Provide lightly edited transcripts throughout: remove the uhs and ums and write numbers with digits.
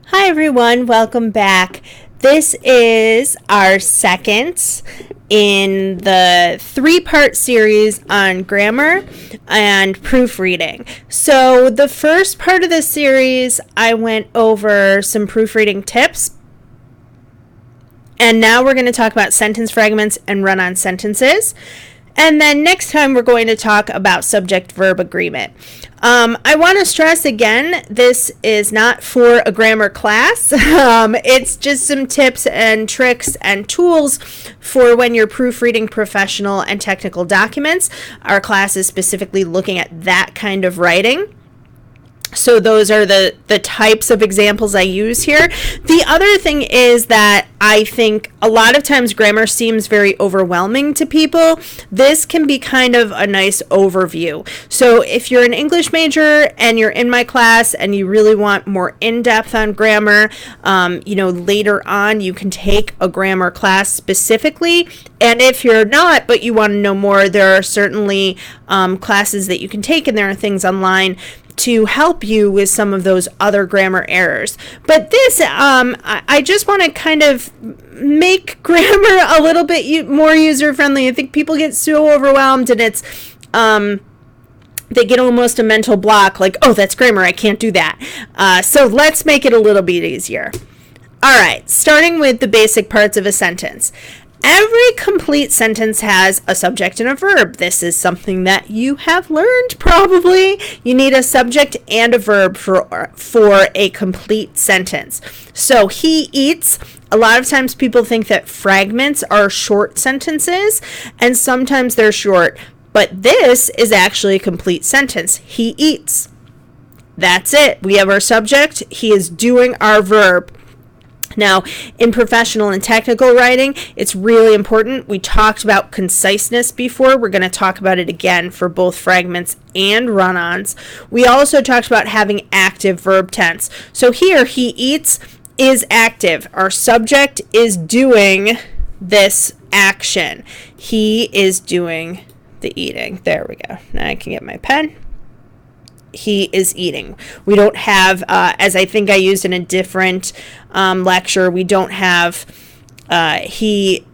Hi everyone, welcome back. This is our second in the three-part series on grammar and proofreading. So the first part of the series, I went over some proofreading tips. And now we're going to talk about sentence fragments and run-on sentences. And then next time we're going to talk about subject-verb agreement. I want to stress again, this is not for a grammar class. It's just some tips and tricks and tools for when you're proofreading professional and technical documents. Our class is specifically looking at that kind of writing. So those are the types of examples I use here. The other thing is that I think a lot of times grammar seems very overwhelming to people. This can be kind of a nice overview. So if you're an English major and you're in my class and you really want more in-depth on grammar, later on you can take a grammar class specifically. And if you're not, but you want to know more, there are certainly classes that you can take, and there are things online to help you with some of those other grammar errors. But this, I just want to kind of make grammar a little bit more user-friendly. I think people get so overwhelmed, and it's, they get almost a mental block, like, oh, that's grammar, I can't do that. So let's make it a little bit easier. All right, starting with the basic parts of a sentence. Every complete sentence has a subject and a verb. This is something that you have learned probably. You need a subject and a verb for a complete sentence. So he eats. A lot of times people think that fragments are short sentences, and sometimes they're short, but this is actually a complete sentence. He eats. That's it. We have our subject. He is doing our verb. Now, in professional and technical writing, it's really important. We talked about conciseness before. We're going to talk about it again for both fragments and run-ons. We also talked about having active verb tense. So here, he eats is active. Our subject is doing this action. He is doing the eating. There we go. Now I can get my pen. He is eating. We don't have, as I think I used in a different lecture, we don't have the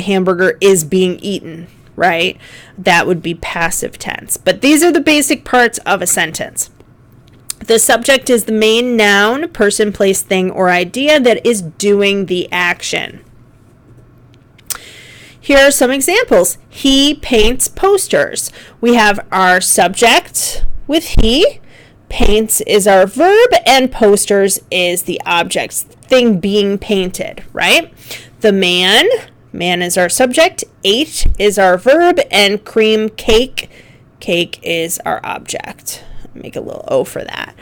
hamburger is being eaten, right? That would be passive tense. But these are the basic parts of a sentence. The subject is the main noun, person, place, thing, or idea that is doing the action. Here are some examples. He paints posters. We have our subject with he, paints is our verb, and posters is the object, thing being painted, right? The man is our subject, ate is our verb, and cream cake is our object. Make a little O for that.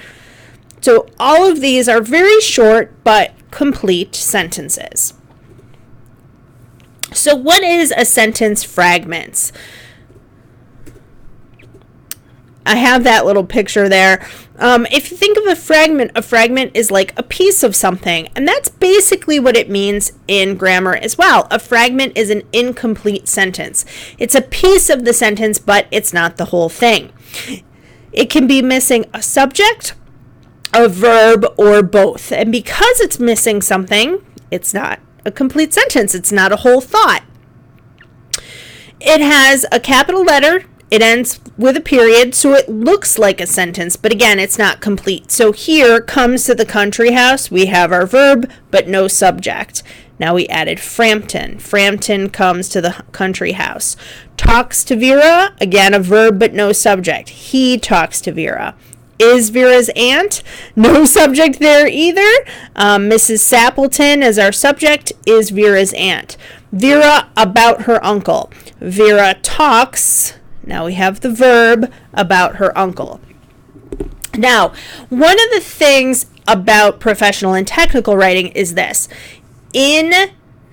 So all of these are very short but complete sentences. So what is a sentence fragment? I have that little picture there. If you think of a fragment is like a piece of something, and that's basically what it means in grammar as well. A fragment is an incomplete sentence. It's a piece of the sentence, but it's not the whole thing. It can be missing a subject, a verb, or both. And because it's missing something, it's not a complete sentence. It's not a whole thought. It has a capital letter. It ends with a period, so it looks like a sentence, but again, it's not complete. So here, comes to the country house, we have our verb, but no subject. Now we added Frampton. Frampton comes to the country house. Talks to Vera, again, a verb, but no subject. He talks to Vera. Is Vera's aunt? No subject there either. Mrs. Sappleton as our subject is Vera's aunt. Vera about her uncle. Vera talks. Now we have the verb about her uncle. Now, one of the things about professional and technical writing is this. In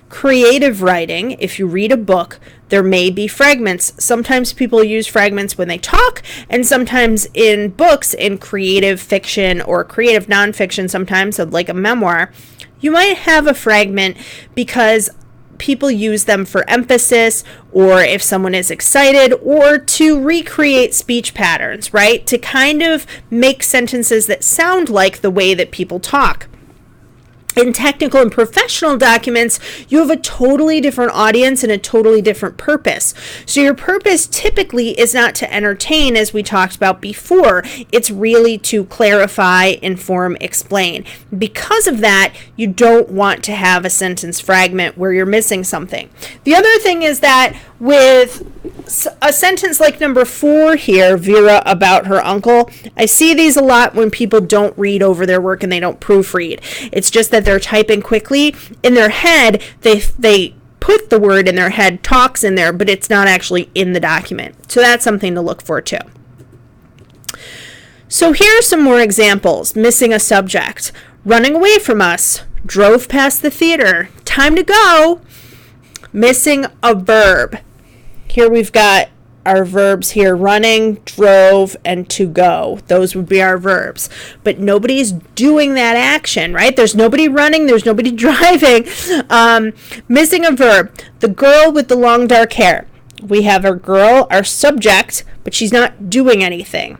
creative writing, if you read a book, there may be fragments. Sometimes people use fragments when they talk, and sometimes in books, in creative fiction or creative nonfiction, sometimes like a memoir, you might have a fragment because people use them for emphasis, or if someone is excited, or to recreate speech patterns, right? To kind of make sentences that sound like the way that people talk. In technical and professional documents, you have a totally different audience and a totally different purpose. So your purpose typically is not to entertain, as we talked about before. It's really to clarify, inform, explain. Because of that, you don't want to have a sentence fragment where you're missing something. The other thing is that with a sentence like number 4 here, Vera about her uncle, I see these a lot when people don't read over their work and they don't proofread. It's just that they're typing quickly. In their head, they put the word in their head, talks in there, but it's not actually in the document. So that's something to look for too. So here are some more examples. Missing a subject. Running away from us. Drove past the theater. Time to go. Missing a verb. Here we've got our verbs here: running, drove, and to go. Those would be our verbs. But nobody's doing that action, right? There's nobody running. There's nobody driving. Missing a verb. The girl with the long dark hair. We have our girl, our subject, but she's not doing anything.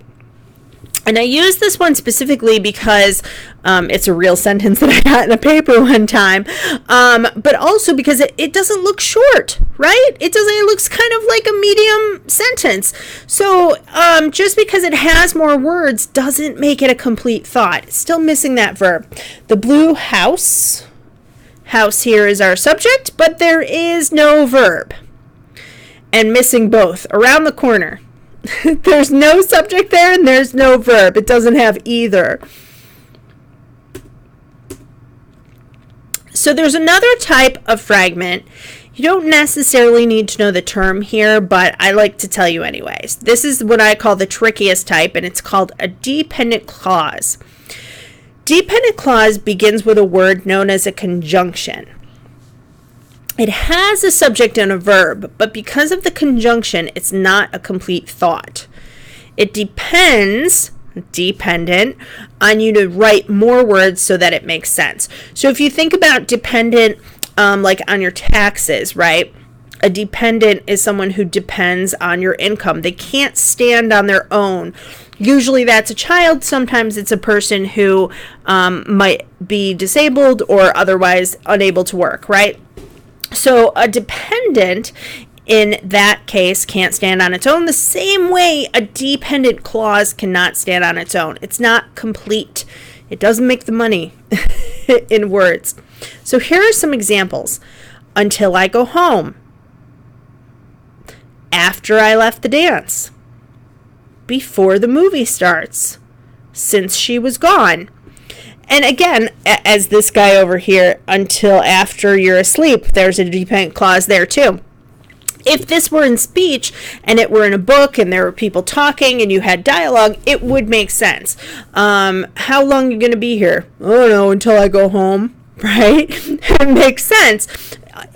And I use this one specifically because it's a real sentence that I got in a paper one time, but also because it doesn't look short, right? It looks kind of like a medium sentence. So just because it has more words doesn't make it a complete thought. It's still missing that verb. The blue house. House here is our subject, but there is no verb. And missing both. Around the corner. There's no subject there and there's no verb. It doesn't have either. So there's another type of fragment. You don't necessarily need to know the term here, but I like to tell you anyways. This is what I call the trickiest type, and it's called a dependent clause. Dependent clause begins with a word known as a conjunction. It has a subject and a verb, but because of the conjunction, it's not a complete thought. It depends, dependent, on you to write more words so that it makes sense. So if you think about dependent, like on your taxes, right? A dependent is someone who depends on your income. They can't stand on their own. Usually that's a child. Sometimes it's a person who might be disabled or otherwise unable to work, right? So a dependent in that case can't stand on its own the same way a dependent clause cannot stand on its own. It's not complete. It doesn't make the money in words. So here are some examples. Until I go home. After I left the dance. Before the movie starts. Since she was gone. And again, as this guy over here, until after you're asleep, there's a dependent clause there too. If this were in speech and it were in a book and there were people talking and you had dialogue, it would make sense. How long are you going to be here? I don't know, until I go home, right? It makes sense.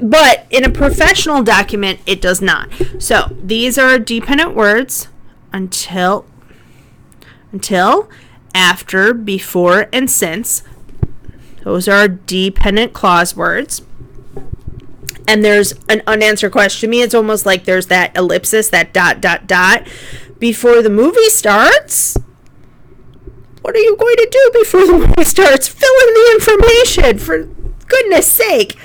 But in a professional document, it does not. So these are dependent words: until, after, before, and since. Those are dependent clause words. And there's an unanswered question. To me, it's almost like there's that ellipsis, that ... Before the movie starts? What are you going to do before the movie starts? Fill in the information, for goodness sake.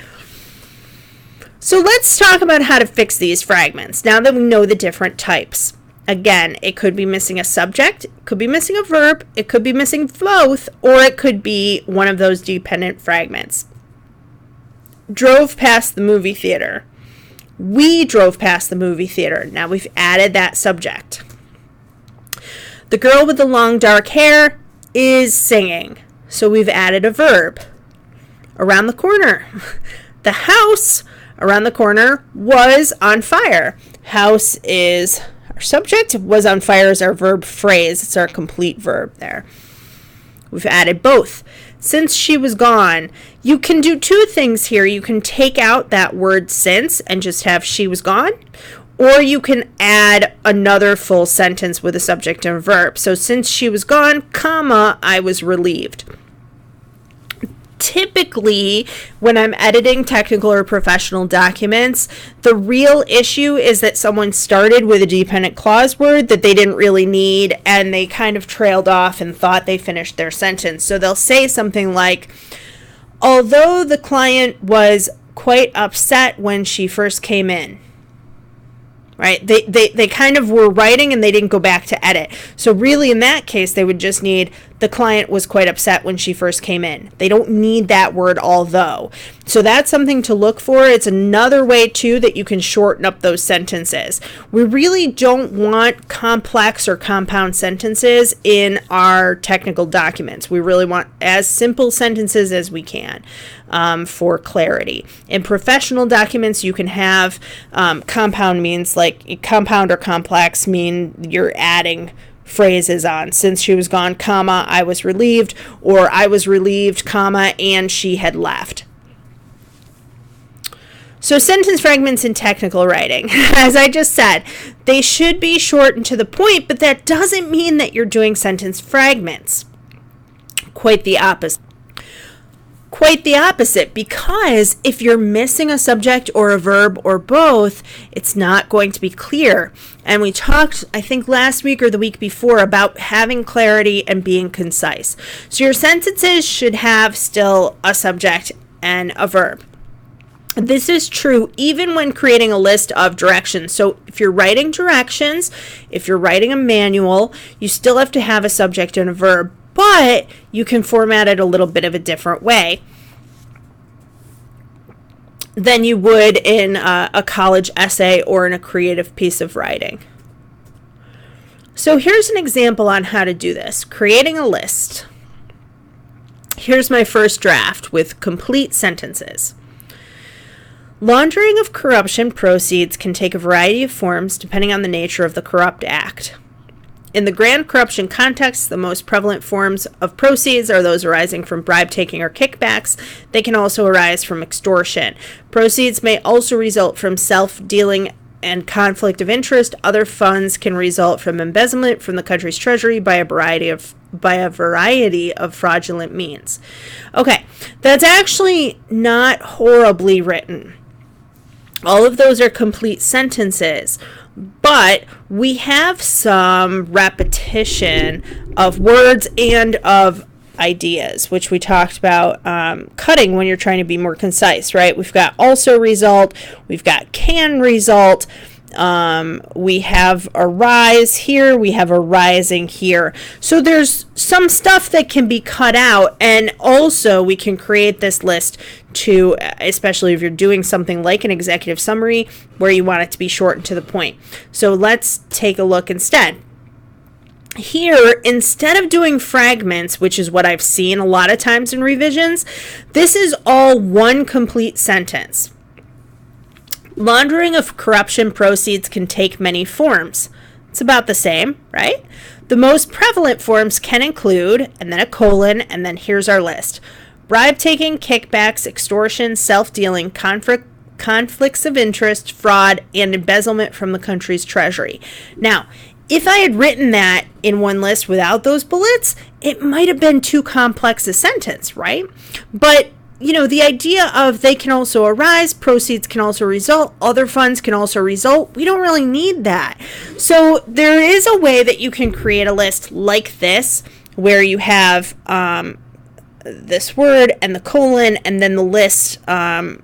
So let's talk about how to fix these fragments, now that we know the different types. Again, it could be missing a subject, it could be missing a verb, it could be missing both, or it could be one of those dependent fragments. Drove past the movie theater. We drove past the movie theater. Now we've added that subject. The girl with the long dark hair is singing. So we've added a verb. Around the corner. The house around the corner was on fire. House is our subject. Was on fire is our verb phrase. It's our complete verb there. We've added both. Since she was gone, you can do two things here. You can take out that word since and just have she was gone, or you can add another full sentence with a subject and a verb. So since she was gone, comma, I was relieved. typically, when I'm editing technical or professional documents, the real issue is that someone started with a dependent clause word that they didn't really need, and they kind of trailed off and thought they finished their sentence. So they'll say something like, although the client was quite upset when she first came in. Right? They kind of were writing and they didn't go back to edit. So really in that case, they would just need the client was quite upset when she first came in. They don't need that word although. So that's something to look for. It's another way too that you can shorten up those sentences. We really don't want complex or compound sentences in our technical documents. We really want as simple sentences as we can. For clarity. In professional documents, you can have compound means like compound or complex mean you're adding phrases on. Since she was gone, comma, I was relieved, or I was relieved, comma, and she had left. So sentence fragments in technical writing, as I just said, they should be short and to the point, but that doesn't mean that you're doing sentence fragments. Quite the opposite. Quite the opposite, because if you're missing a subject or a verb or both, it's not going to be clear. And we talked, I think last week or the week before, about having clarity and being concise. So your sentences should have still a subject and a verb. This is true even when creating a list of directions. So if you're writing directions, if you're writing a manual, you still have to have a subject and a verb, but you can format it a little bit of a different way than you would in a college essay or in a creative piece of writing. So here's an example on how to do this. Creating a list. Here's my first draft with complete sentences. Laundering of corruption proceeds can take a variety of forms depending on the nature of the corrupt act. In the grand corruption context, the most prevalent forms of proceeds are those arising from bribe taking or kickbacks. They can also arise from extortion. Proceeds may also result from self-dealing and conflict of interest. Other funds can result from embezzlement from the country's treasury by a variety of fraudulent means. Okay, that's actually not horribly written. All of those are complete sentences, but we have some repetition of words and of ideas, which we talked about cutting when you're trying to be more concise, right? We've got also result, we've got can result, we have a rise here, we have a rising here. So there's some stuff that can be cut out, and also we can create this list to, especially if you're doing something like an executive summary where you want it to be short and to the point. So let's take a look instead. Here, instead of doing fragments, which is what I've seen a lot of times in revisions, this is all one complete sentence. Laundering of corruption proceeds can take many forms. It's about the same, right? The most prevalent forms can include, and then a colon, and then here's our list. Bribe taking, kickbacks, extortion, self-dealing, conflicts of interest, fraud, and embezzlement from the country's treasury. Now, if I had written that in one list without those bullets, it might have been too complex a sentence, right? But, you know, the idea of they can also arise, proceeds can also result, other funds can also result, we don't really need that. So there is a way that you can create a list like this, where you have this word and the colon and then the list, and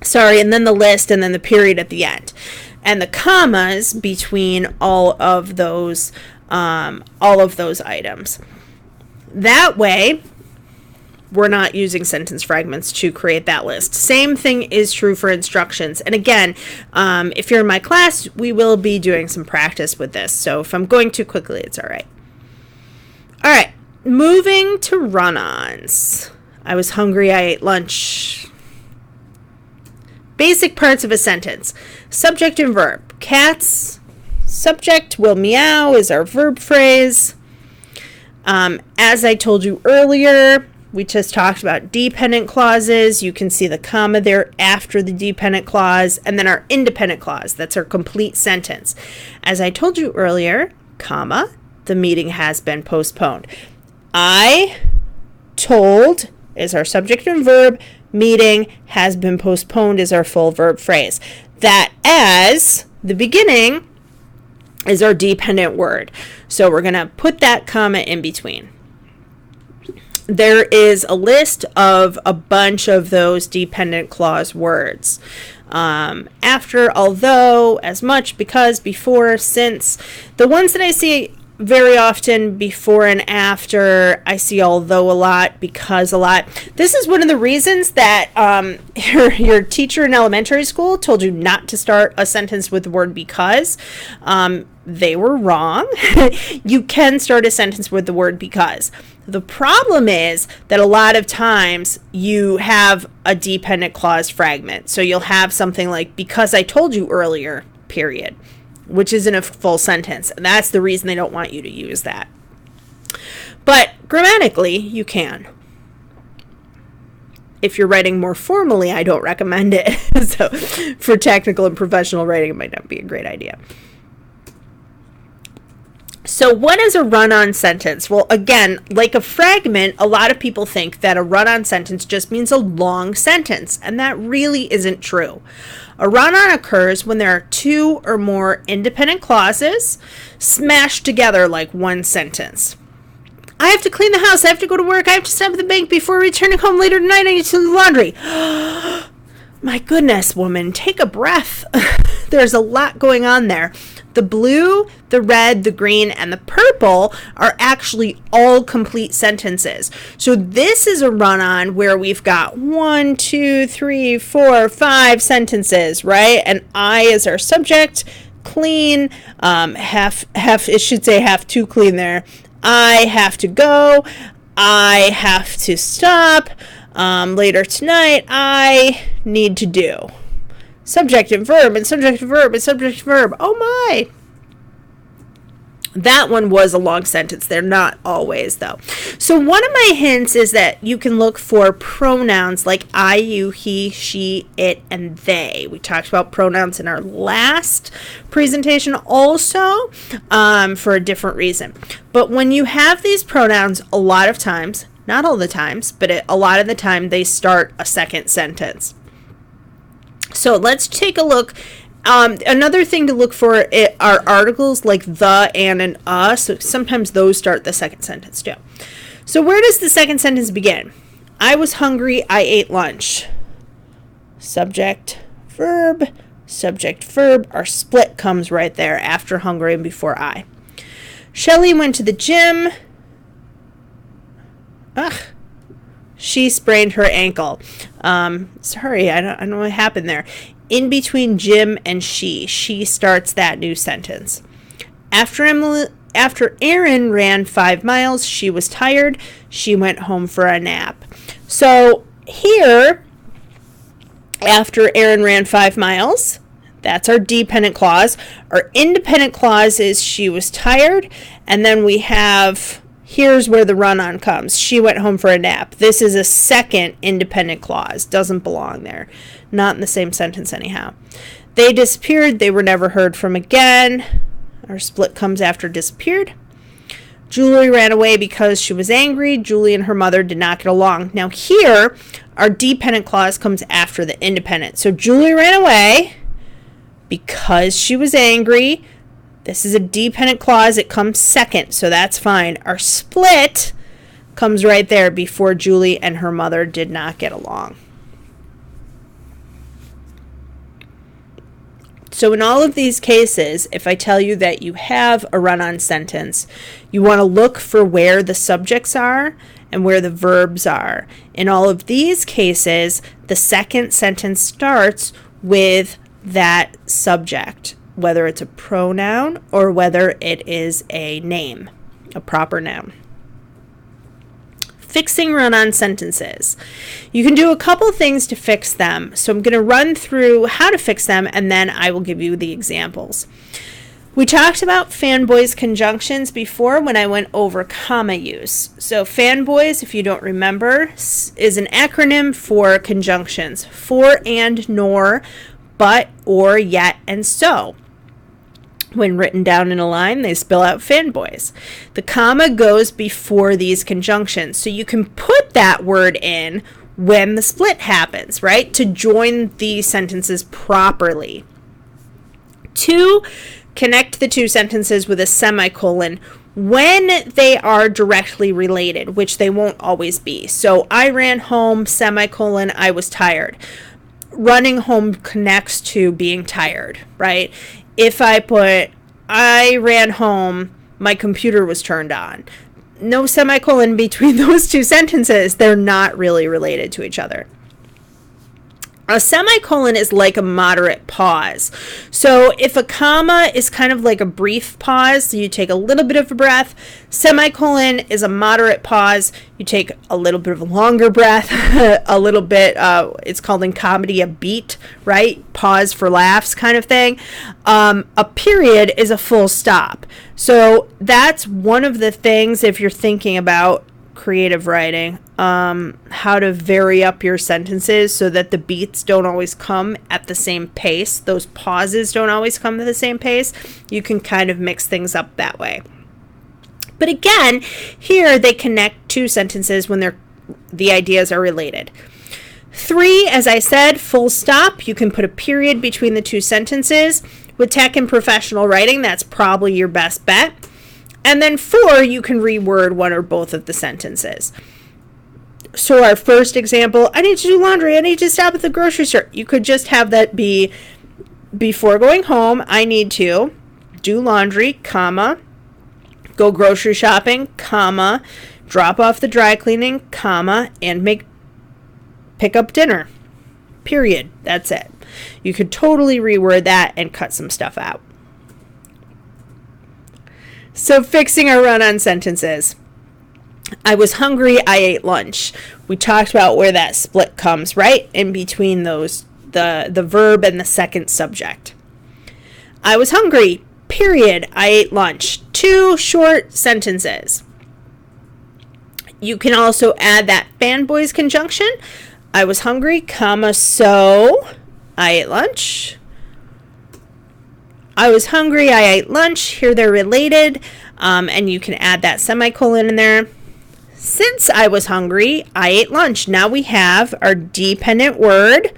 then the list and then the period at the end. And the commas between all of those items. That way, we're not using sentence fragments to create that list. Same thing is true for instructions. And again, if you're in my class, we will be doing some practice with this. So if I'm going too quickly, it's all right. All right, moving to run-ons. I was hungry, I ate lunch. Basic parts of a sentence. Subject and verb. Cats. Subject will meow is our verb phrase. As I told you earlier, we just talked about dependent clauses. You can see the comma there after the dependent clause, and then our independent clause. That's our complete sentence. As I told you earlier, comma, the meeting has been postponed. I told is our subject and verb. Meeting has been postponed is our full verb phrase. That as the beginning is our dependent word. So we're going to put that comma in between. There is a list of a bunch of those dependent clause words. After, although, as much, because, before, since. The ones that I see very often, before and after, I see although a lot, because a lot. This is one of the reasons that your teacher in elementary school told you not to start a sentence with the word because. They were wrong. You can start a sentence with the word because. The problem is that a lot of times you have a dependent clause fragment. So you'll have something like, because I told you earlier, period, which isn't a full sentence. And that's the reason they don't want you to use that. But grammatically, you can. If you're writing more formally, I don't recommend it. So for technical and professional writing, it might not be a great idea. So what is a run-on sentence? Well, again, like a fragment, a lot of people think that a run-on sentence just means a long sentence, and that really isn't true. A run-on occurs when there are two or more independent clauses smashed together like one sentence. I have to clean the house, I have to go to work, I have to stop at the bank before returning home later tonight, I need to do the laundry. My goodness, woman, take a breath. There's a lot going on there. The blue, the red, the green, and the purple are actually all complete sentences. So this is a run-on where we've got 1, 2, 3, 4, 5 sentences, right? And I is our subject, clean, it should say have to clean there. I have to go, I have to stop, later tonight, I need to do. Subject and verb and subject and verb and subject and verb. Oh my! That one was a long sentence. They're not always, though. So one of my hints is that you can look for pronouns like I, you, he, she, it, and they. We talked about pronouns in our last presentation also for a different reason. But when you have these pronouns, a lot of times, not all the times, but a lot of the time, they start a second sentence. So let's take a look. Another thing to look for are articles like the, and so sometimes those start the second sentence too. So where does the second sentence begin? I was hungry, I ate lunch. Subject, verb, our split comes right there after hungry and before I. Shelley went to the gym. She sprained her ankle. Sorry, I don't know what happened there. In between Jim and she starts that new sentence. After Erin ran 5 miles, she was tired. She went home for a nap. So here, after Erin ran 5 miles, that's our dependent clause. Our independent clause is she was tired, and then we have, here's where the run-on comes. She went home for a nap. This is a second independent clause. Doesn't belong there. Not in the same sentence anyhow. They disappeared. They were never heard from again. Our split comes after disappeared. Julie ran away because she was angry. Julie and her mother did not get along. Now here, our dependent clause comes after the independent. So Julie ran away because she was angry. This is a dependent clause. It comes second, so that's fine. Our split comes right there before Julie and her mother did not get along. So in all of these cases, if I tell you that you have a run-on sentence, you want to look for where the subjects are and where the verbs are. In all of these cases, the second sentence starts with that subject, whether it's a pronoun or whether it is a name, a proper noun. Fixing run-on sentences. You can do a couple things to fix them. So I'm going to run through how to fix them, and then I will give you the examples. We talked about fanboys conjunctions before when I went over comma use. So fanboys, if you don't remember, is an acronym for conjunctions. For and nor, but, or, yet, and so. When written down in a line, they spell out fanboys. The comma goes before these conjunctions, so you can put that word in when the split happens, right? To join the sentences properly. 2, connect the two sentences with a semicolon when they are directly related, which they won't always be. So I ran home, semicolon, I was tired. Running home connects to being tired, right? If I put, I ran home, my computer was turned on. No semicolon between those two sentences. They're not really related to each other. A semicolon is like a moderate pause. So if a comma is kind of like a brief pause, so you take a little bit of a breath. Semicolon is a moderate pause. You take a little bit of a longer breath, a little bit, it's called in comedy a beat, right? Pause for laughs kind of thing. A period is a full stop. So that's one of the things, if you're thinking about creative writing, how to vary up your sentences so that the beats don't always come at the same pace. Those pauses don't always come at the same pace. You can kind of mix things up that way. But again, here they connect two sentences when the ideas are related. 3, as I said, full stop. You can put a period between the two sentences. With tech and professional writing, that's probably your best bet. And then 4, you can reword one or both of the sentences. So our first example, I need to do laundry. I need to stop at the grocery store. You could just have that be, before going home, I need to do laundry, comma, go grocery shopping, comma, drop off the dry cleaning, comma, and pick up dinner. Period. That's it. You could totally reword that and cut some stuff out. So fixing our run-on sentences. I was hungry, I ate lunch. We talked about where that split comes, right? In between those, the verb and the second subject. I was hungry, period, I ate lunch. 2 short sentences. You can also add that fanboys conjunction. I was hungry, comma, so I ate lunch. I was hungry, I ate lunch. Here they're related, and you can add that semicolon in there. Since I was hungry, I ate lunch. Now we have our dependent word,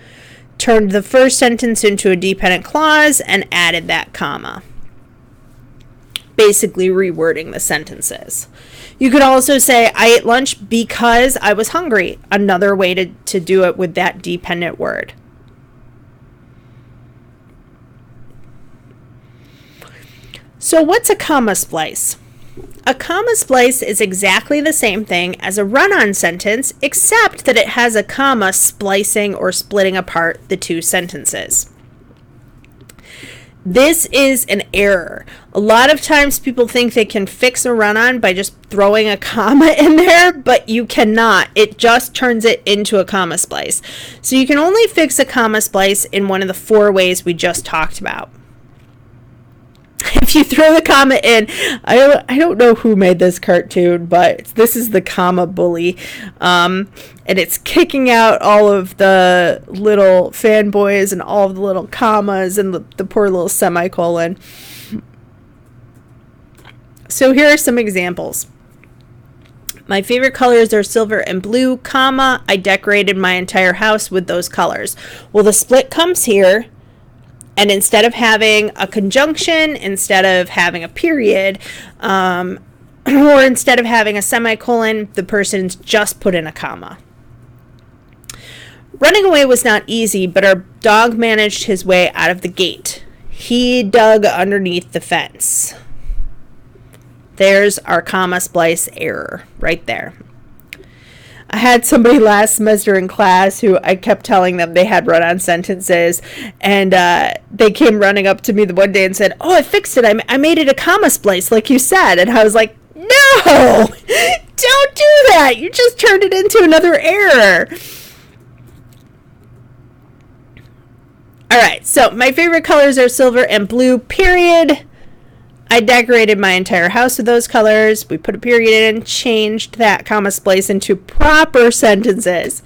turned the first sentence into a dependent clause, and added that comma. Basically rewording the sentences. You could also say, I ate lunch because I was hungry. Another way to do it with that dependent word. So what's a comma splice? A comma splice is exactly the same thing as a run-on sentence, except that it has a comma splicing or splitting apart the two sentences. This is an error. A lot of times people think they can fix a run-on by just throwing a comma in there, but you cannot. It just turns it into a comma splice. So you can only fix a comma splice in one of the 4 ways we just talked about. If you throw the comma in, I don't know who made this cartoon, but this is the comma bully, and it's kicking out all of the little fanboys and all of the little commas and the poor little semicolon. So here are some examples. My favorite colors are silver and blue, comma, I decorated my entire house with those colors. Well, the split comes here. And instead of having a conjunction, instead of having a period, or instead of having a semicolon, the person's just put in a comma. Running away was not easy, but our dog managed his way out of the gate. He dug underneath the fence. There's our comma splice error right there. I had somebody last semester in class who I kept telling them they had run-on sentences, and they came running up to me the one day and said, oh, I fixed it. I made it a comma splice like you said. And I was like, no, don't do that. You just turned it into another error. All right, so my favorite colors are silver and blue, period. I decorated my entire house with those colors. We put a period in, changed that comma splice into proper sentences.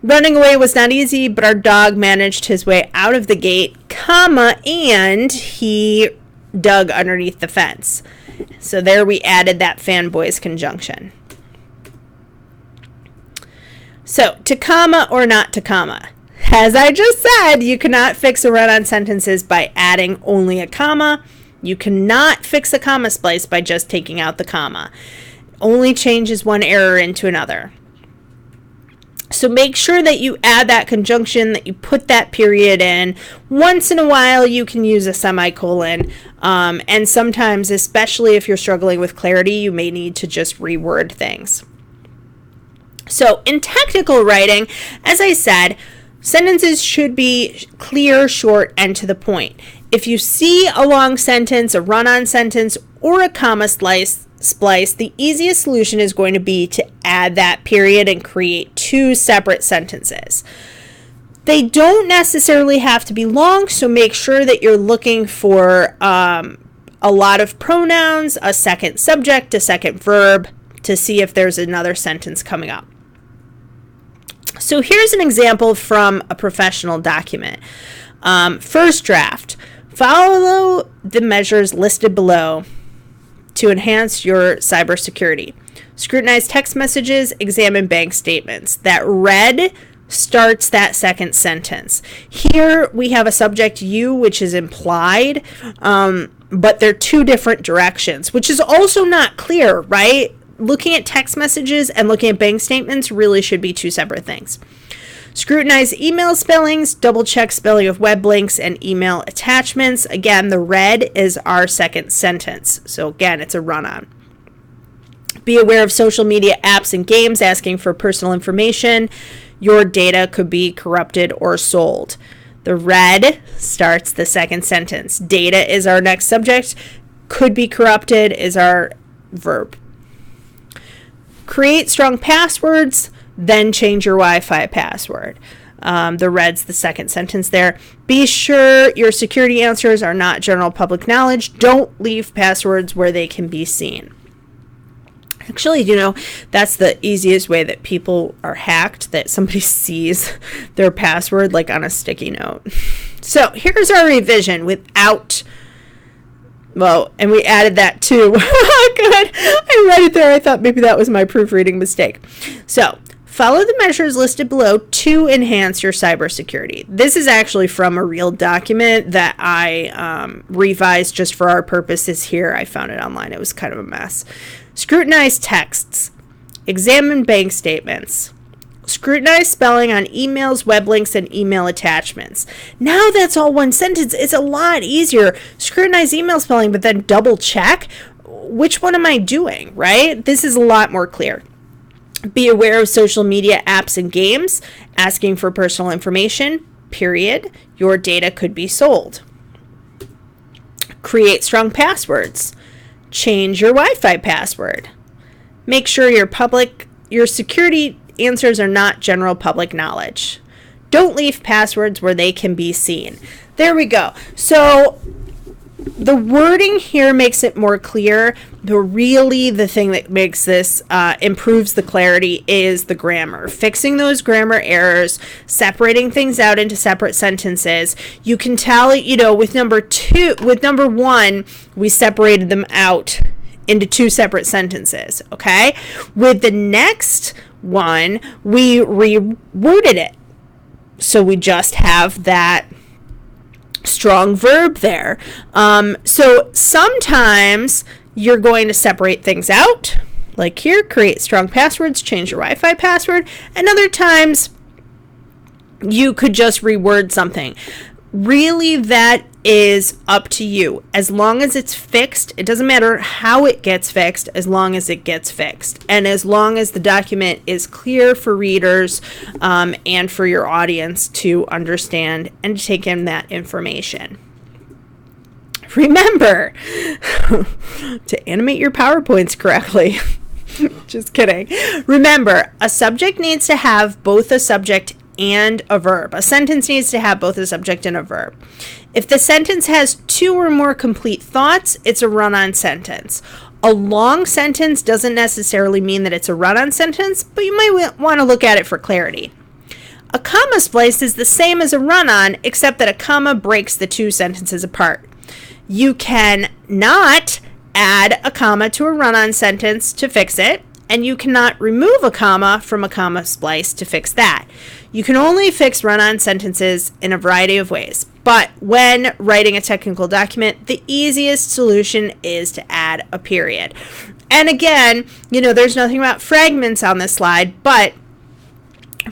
Running away was not easy, but our dog managed his way out of the gate, comma, and he dug underneath the fence. So there we added that fanboys conjunction. So, to comma or not to comma. As I just said, you cannot fix a run-on sentences by adding only a comma. You cannot fix a comma splice by just taking out the comma. Only changes one error into another. So make sure that you add that conjunction, that you put that period in. Once in a while, you can use a semicolon. And sometimes, especially if you're struggling with clarity, you may need to just reword things. So in technical writing, as I said, sentences should be clear, short, and to the point. If you see a long sentence, a run-on sentence, or a comma splice, the easiest solution is going to be to add that period and create two separate sentences. They don't necessarily have to be long, so make sure that you're looking for a lot of pronouns, a second subject, a second verb, to see if there's another sentence coming up. So here's an example from a professional document. First draft. Follow the measures listed below to enhance your cybersecurity. Scrutinize text messages, examine bank statements. That red starts that second sentence. Here we have a subject you, which is implied, but they're two different directions, which is also not clear, right? Looking at text messages and looking at bank statements really should be two separate things. Scrutinize email spellings, double check spelling of web links and email attachments. Again, the red is our second sentence. So again, it's a run-on. Be aware of social media apps and games asking for personal information. Your data could be corrupted or sold. The red starts the second sentence. Data is our next subject. Could be corrupted is our verb. Create strong passwords, then change your Wi-Fi password. The red's the second sentence there. Be sure your security answers are not general public knowledge. Don't leave passwords where they can be seen. Actually, that's the easiest way that people are hacked, that somebody sees their password like on a sticky note. So here's our revision without... Well, and we added that too. Good. I read it there. I thought maybe that was my proofreading mistake. So, follow the measures listed below to enhance your cybersecurity. This is actually from a real document that I revised just for our purposes here. I found it online. It was kind of a mess. Scrutinize texts. Examine bank statements. Scrutinize spelling on emails, web links, and email attachments. Now that's all one sentence. It's a lot easier. Scrutinize email spelling, but then double check. Which one am I doing, right? This is a lot more clear. Be aware of social media apps and games asking for personal information, period. Your data could be sold. Create strong passwords. Change your Wi-Fi password. Make sure your security answers are not general public knowledge. Don't leave passwords where they can be seen. There we go. So the wording here makes it more clear, but really the thing that makes this improves the clarity is the grammar. Fixing those grammar errors, separating things out into separate sentences. You can tell, with number one, we separated them out into two separate sentences, okay? With the next one, we reworded it. So we just have that strong verb there. So sometimes you're going to separate things out, like here, create strong passwords, change your Wi-Fi password, and other times you could just reword something. Really, that is up to you. As long as it's fixed, it doesn't matter how it gets fixed, as long as it gets fixed. And as long as the document is clear for readers and for your audience to understand and to take in that information. Remember to animate your PowerPoints correctly. Just kidding. Remember, a subject needs to have both a subject and a verb. A sentence needs to have both a subject and a verb. If the sentence has two or more complete thoughts, it's a run-on sentence. A long sentence doesn't necessarily mean that it's a run-on sentence, but you might want to look at it for clarity. A comma splice is the same as a run-on, except that a comma breaks the two sentences apart. You can not add a comma to a run-on sentence to fix it, and you cannot remove a comma from a comma splice to fix that. You can only fix run-on sentences in a variety of ways, but when writing a technical document, the easiest solution is to add a period. And again, there's nothing about fragments on this slide, but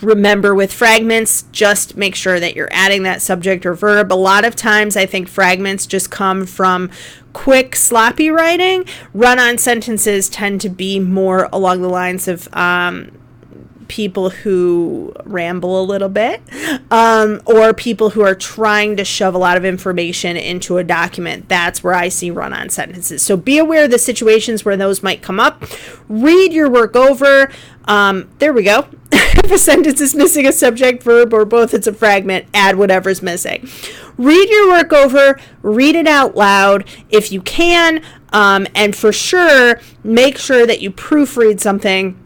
remember, with fragments, just make sure that you're adding that subject or verb. A lot of times I think fragments just come from quick, sloppy writing. Run-on sentences tend to be more along the lines of people who ramble a little bit, or people who are trying to shove a lot of information into a document. That's where I see run-on sentences. So be aware of the situations where those might come up. Read your work over. There we go. If a sentence is missing a subject, verb, or both, it's a fragment. Add whatever's missing. Read your work over. Read it out loud if you can. And for sure, make sure that you proofread something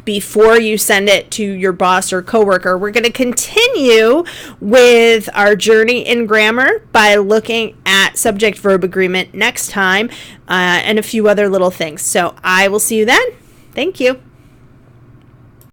before you send it to your boss or coworker. We're going to continue with our journey in grammar by looking at subject-verb agreement next time, and a few other little things. So I will see you then. Thank you.